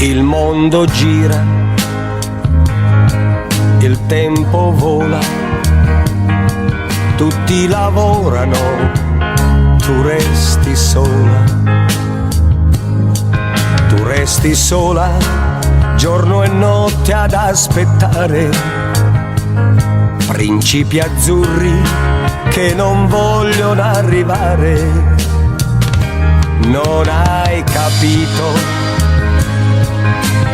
Il mondo gira, il tempo vola, tutti lavorano, tu resti sola. Tu resti sola, giorno e notte ad aspettare principi azzurri che non vogliono arrivare. Non hai capito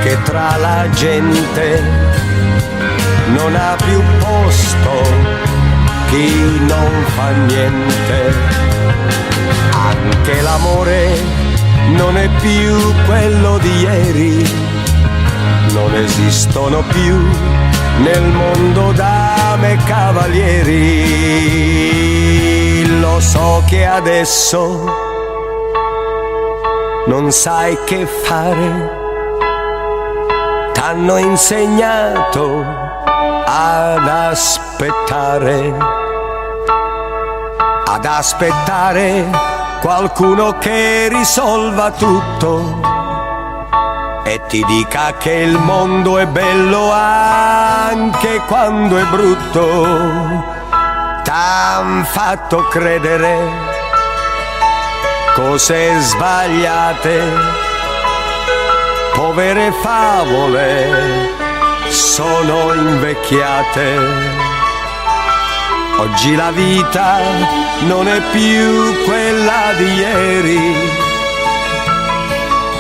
che tra la gente non ha più posto chi non fa niente. Anche l'amore non è più quello di ieri, non esistono più nel mondo dame e cavalieri. Lo so che adesso non sai che fare, t'hanno insegnato ad aspettare qualcuno che risolva tutto e ti dica che il mondo è bello anche quando è brutto. T'han fatto credere cose sbagliate, povere favole sono invecchiate. Oggi la vita non è più quella di ieri,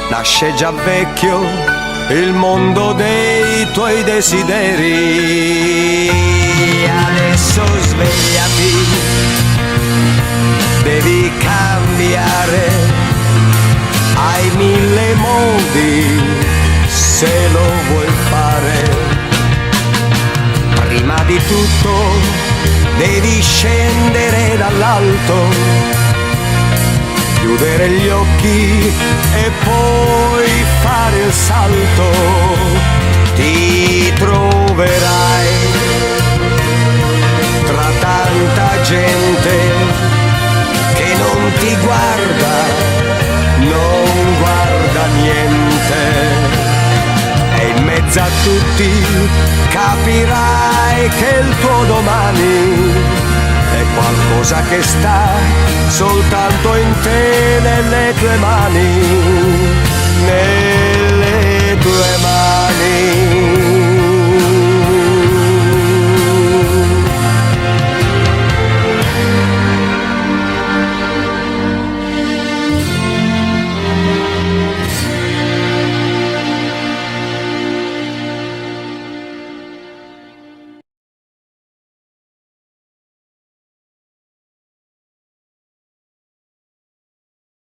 nasce già vecchio il mondo dei tuoi desideri. Adesso svegliati, devi cambiare, hai 1000 modi se lo vuoi fare. Prima di tutto devi scendere dall'alto, chiudere gli occhi e poi fare il salto. Ti troverai tra tanta gente che non ti guarda, non guarda niente. E in mezzo a tutti capirai che il tuo domani è qualcosa che sta soltanto in te, nelle tue mani, nelle tue mani.